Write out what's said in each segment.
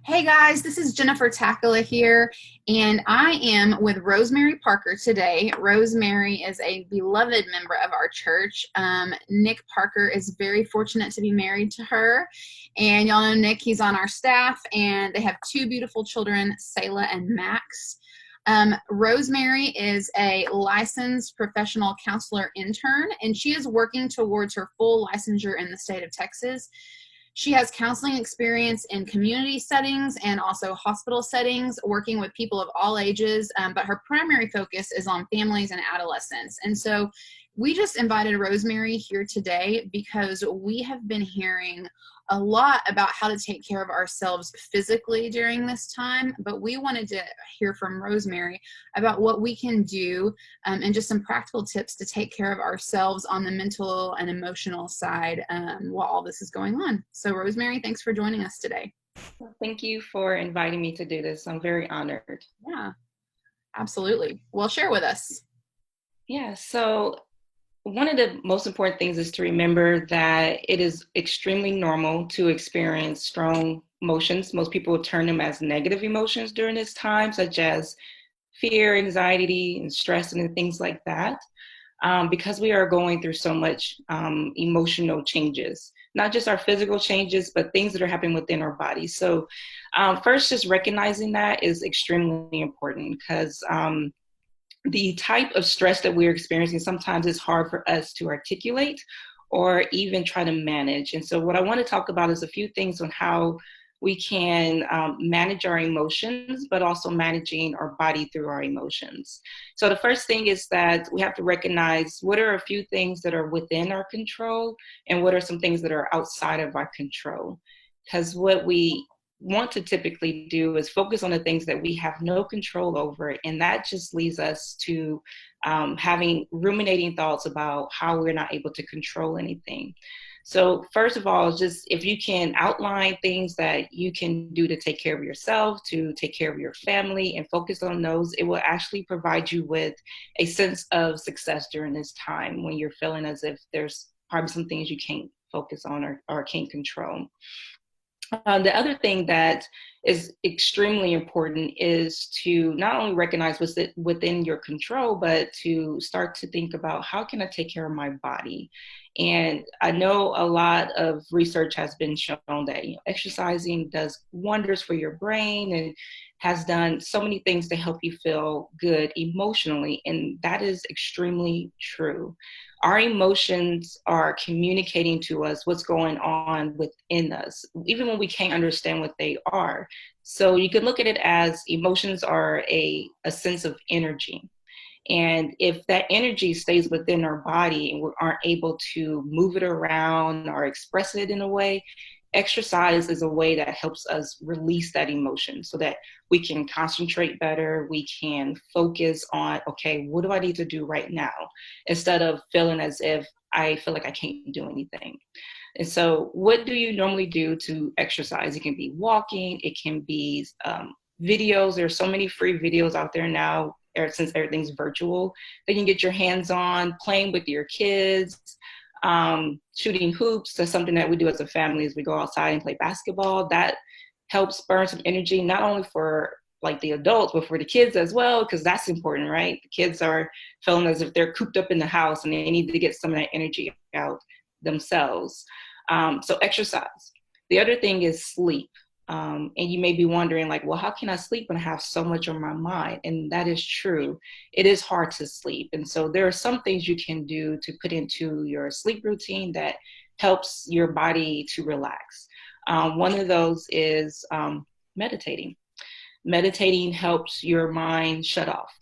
Hey guys, this is Jennifer Takala here, and I am with Rosemary Parker today. Rosemary is a beloved member of our church. Nick Parker is very fortunate to be married to her, and y'all know Nick, he's on our staff, and they have two beautiful children, Selah and Max. Rosemary is a licensed professional counselor intern, and she is working towards her full licensure in the state of Texas. She has counseling experience in community settings and also hospital settings, working with people of all ages, but her primary focus is on families and adolescents. And so we just invited Rosemary here today because we have been hearing a lot about how to take care of ourselves physically during this time, but we wanted to hear from Rosemary about what we can do and just some practical tips to take care of ourselves on the mental and emotional side while all this is going on. So Rosemary, thanks for joining us today. Thank you for inviting me to do this. I'm very honored. Yeah, absolutely. Well, share with us. Yeah, so one of the most important things is to remember that it is extremely normal to experience strong emotions. Most people turn them as negative emotions during this time, such as fear, anxiety, and stress, and things like that. Because we are going through so much emotional changes, not just our physical changes, but things that are happening within our bodies. So first, just recognizing that is extremely important because the type of stress that we're experiencing sometimes is hard for us to articulate or even try to manage. And so what I want to talk about is a few things on how we can manage our emotions, but also managing our body through our emotions. So the first thing is that we have to recognize what are a few things that are within our control and what are some things that are outside of our control. Because what we want to typically do is focus on the things that we have no control over, and that just leads us to having ruminating thoughts about how we're not able to control anything. So first of all, just if you can outline things that you can do to take care of yourself, to take care of your family, and focus on those, it will actually provide you with a sense of success during this time when you're feeling as if there's probably some things you can't focus on or can't control. The other thing that is extremely important is to not only recognize what's within your control, but to start to think about how can I take care of my body. And I know a lot of research has been shown that exercising does wonders for your brain and has done so many things to help you feel good emotionally, and that is extremely true. Our emotions are communicating to us what's going on within us, even when we can't understand what they are. So you can look at it as emotions are a sense of energy. And if that energy stays within our body and we aren't able to move it around or express it in a way, exercise is a way that helps us release that emotion so that we can concentrate better. We can focus on, okay, what do I need to do right now? Instead of feeling as if I feel like I can't do anything. And so, what do you normally do to exercise? It can be walking, it can be videos. There are so many free videos out there now, since everything's virtual, that you can get your hands on, playing with your kids, shooting hoops. That's something that we do as a family as we go outside and play basketball. That helps burn some energy, not only for like the adults, but for the kids as well, because that's important, right? The kids are feeling as if they're cooped up in the house and they need to get some of that energy out themselves. So exercise. The other thing is sleep. And you may be wondering, like, well, how can I sleep when I have so much on my mind? And that is true. It is hard to sleep. And so there are some things you can do to put into your sleep routine that helps your body to relax. One of those is meditating. Meditating helps your mind shut off.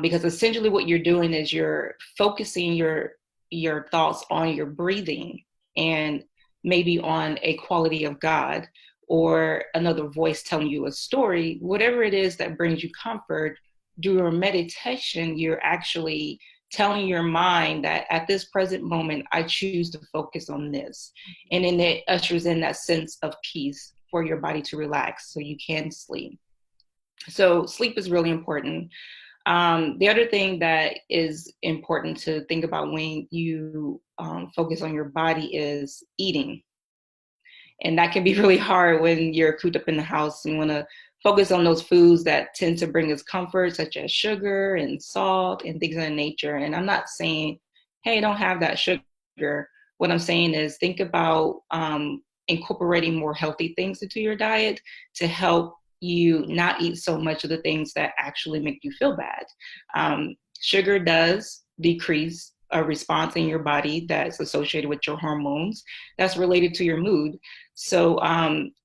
Because essentially what you're doing is you're focusing your thoughts on your breathing and maybe on a quality of God or another voice telling you a story, whatever it is that brings you comfort. During meditation, you're actually telling your mind that at this present moment, I choose to focus on this. And then it ushers in that sense of peace for your body to relax so you can sleep. So sleep is really important. The other thing that is important to think about when you focus on your body is eating. And that can be really hard when you're cooped up in the house and want to focus on those foods that tend to bring us comfort, such as sugar and salt and things of that nature. And I'm not saying, hey, don't have that sugar. What I'm saying is think about incorporating more healthy things into your diet to help you not eat so much of the things that actually make you feel bad. Sugar does decrease a response in your body that's associated with your hormones that's related to your mood. So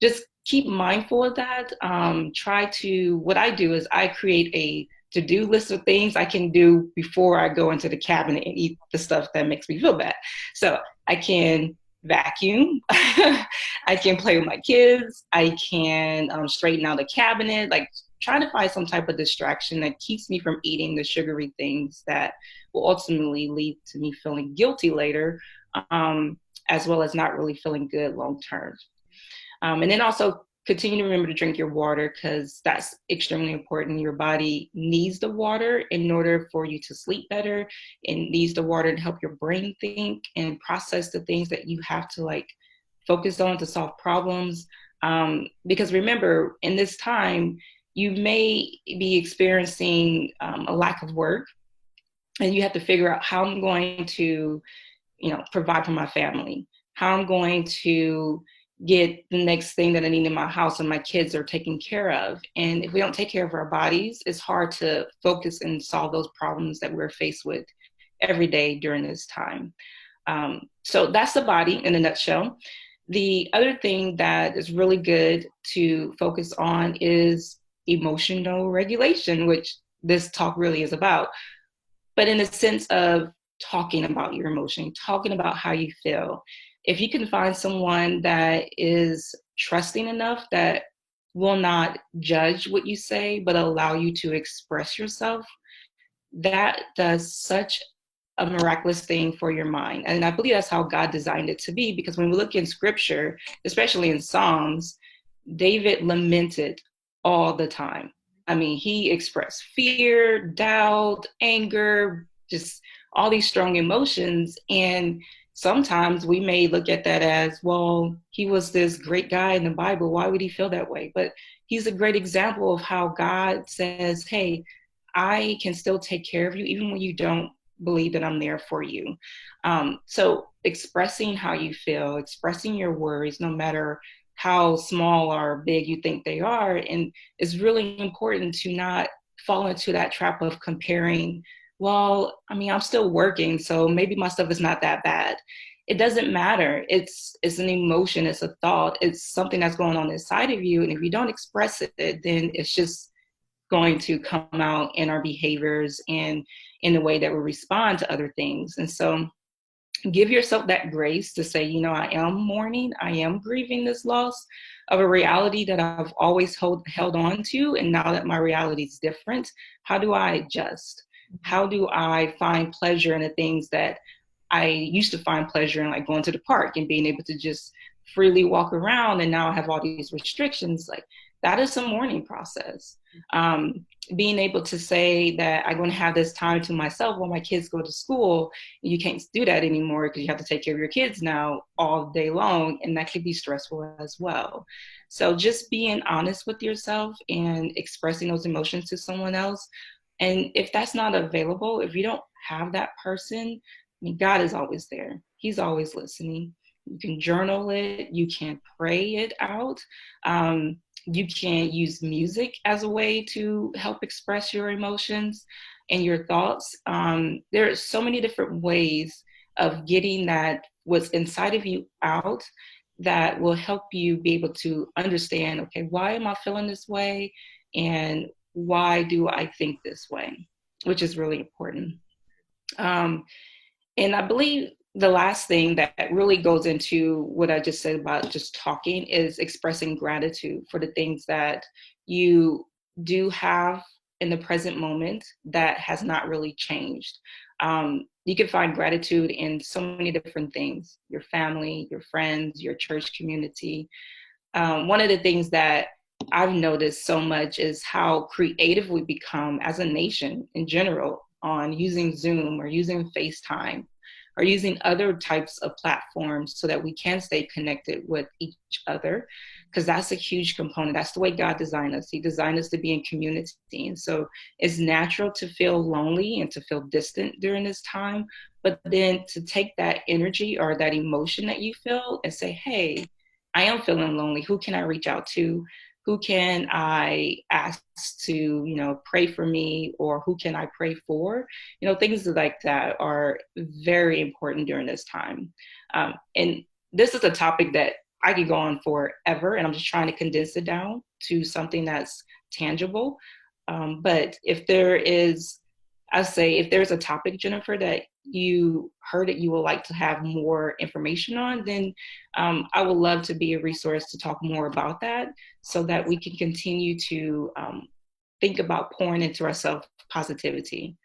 just keep mindful of that. What I do is I create a to-do list of things I can do before I go into the cabinet and eat the stuff that makes me feel bad. So I can vacuum. I can play with my kids. I can straighten out a cabinet, like trying to find some type of distraction that keeps me from eating the sugary things that will ultimately lead to me feeling guilty later, as well as not really feeling good long term. And then also continue to remember to drink your water, because that's extremely important. Your body needs the water in order for you to sleep better. It needs the water to help your brain think and process the things that you have to like focus on to solve problems. Because remember, in this time, you may be experiencing a lack of work, and you have to figure out how I'm going to, provide for my family, how I'm going to get the next thing that I need in my house and my kids are taken care of. And if we don't take care of our bodies, it's hard to focus and solve those problems that we're faced with every day during this time. So that's the body in a nutshell. The other thing that is really good to focus on is emotional regulation, which this talk really is about. But in the sense of talking about your emotion, talking about how you feel. If you can find someone that is trusting enough that will not judge what you say, but allow you to express yourself, that does such a miraculous thing for your mind. And I believe that's how God designed it to be, because when we look in scripture, especially in Psalms, David lamented all the time. I mean, he expressed fear, doubt, anger, just all these strong emotions. And sometimes we may look at that as, well, he was this great guy in the Bible. Why would he feel that way? But he's a great example of how God says, hey, I can still take care of you even when you don't believe that I'm there for you. So expressing how you feel, expressing your worries, no matter how small or big you think they are. And it's really important to not fall into that trap of comparing, well, I mean, I'm still working, so maybe my stuff is not that bad. It doesn't matter. It's an emotion, it's a thought, it's something that's going on inside of you. And if you don't express it, then it's just going to come out in our behaviors and in the way that we respond to other things. And so give yourself that grace to say, I am mourning, I am grieving this loss of a reality that I've always held on to. And now that my reality is different, how do I adjust? How do I find pleasure in the things that I used to find pleasure in, like going to the park and being able to just freely walk around, and now I have all these restrictions? Like, that is a mourning process. Being able to say that I'm going to have this time to myself while my kids go to school, you can't do that anymore because you have to take care of your kids now all day long, and that can be stressful as well. So just being honest with yourself and expressing those emotions to someone else. And if that's not available, if you don't have that person, I mean, God is always there. He's always listening. You can journal it. You can pray it out. You can use music as a way to help express your emotions and your thoughts. There are so many different ways of getting that what's inside of you out that will help you be able to understand, okay, why am I feeling this way? And why do I think this way? Which is really important. And I believe the last thing that really goes into what I just said about just talking is expressing gratitude for the things that you do have in the present moment that has not really changed. You can find gratitude in so many different things: your family, your friends, your church community. One of the things that I've noticed so much is how creative we become as a nation in general on using Zoom or using FaceTime. or using other types of platforms so that we can stay connected with each other, because that's a huge component. That's the way God designed us. He designed us to be in community. And so it's natural to feel lonely and to feel distant during this time. But then to take that energy or that emotion that you feel and say, hey, I am feeling lonely. Who can I reach out to? Who can I ask to, pray for me, or who can I pray for? Things like that are very important during this time. And this is a topic that I could go on forever, and I'm just trying to condense it down to something that's tangible. But if there's a topic, Jennifer, that you heard that you would like to have more information on, then I would love to be a resource to talk more about that, so that we can continue to think about pouring into ourselves positivity,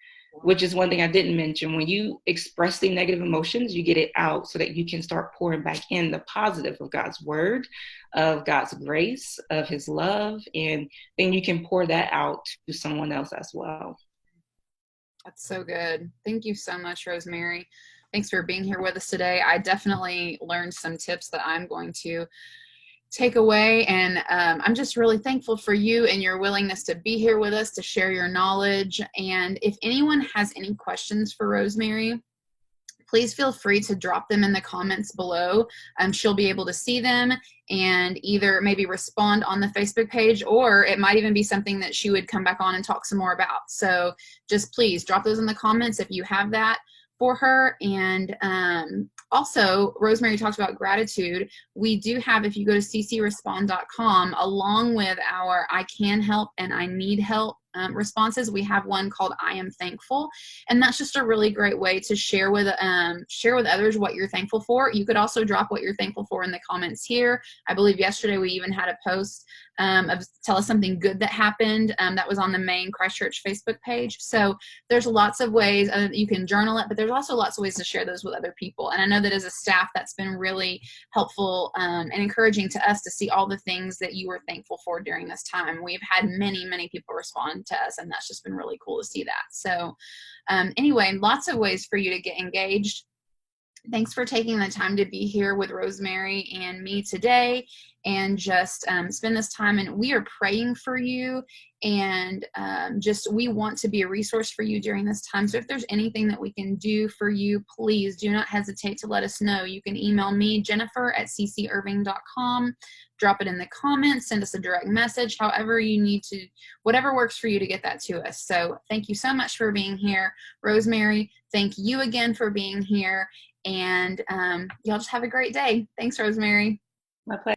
which is one thing I didn't mention. When you express the negative emotions, you get it out so that you can start pouring back in the positive of God's word, of God's grace, of his love, and then you can pour that out to someone else as well. That's so good. Thank you so much, Rosemary. Thanks for being here with us today. I definitely learned some tips that I'm going to take away, and I'm just really thankful for you and your willingness to be here with us to share your knowledge. And if anyone has any questions for Rosemary, please feel free to drop them in the comments below. She'll be able to see them and either maybe respond on the Facebook page, or it might even be something that she would come back on and talk some more about. So just please drop those in the comments if you have that for her. And also, Rosemary talked about gratitude. We do have, if you go to ccrespond.com, along with our I can help and I need help responses, we have one called I am thankful, and that's just a really great way to share with others what you're thankful for. You could also drop what you're thankful for in the comments here. I believe yesterday we even had a post of tell us something good that happened that was on the main Christchurch Facebook page. So there's lots of ways you can journal it, but there's also lots of ways to share those with other people. And I know that as a staff, that's been really helpful and encouraging to us to see all the things that you were thankful for during this time. We've had many people respond to us, and that's just been really cool to see that. So anyway, lots of ways for you to get engaged. Thanks for taking the time to be here with Rosemary and me today, and just spend this time. And we are praying for you, and we want to be a resource for you during this time. So if there's anything that we can do for you, please do not hesitate to let us know. You can email me, jennifer@ccirving.com. Drop it in the comments, send us a direct message, however you need to, whatever works for you to get that to us. So thank you so much for being here. Rosemary, thank you again for being here. And y'all just have a great day. Thanks, Rosemary. My pleasure.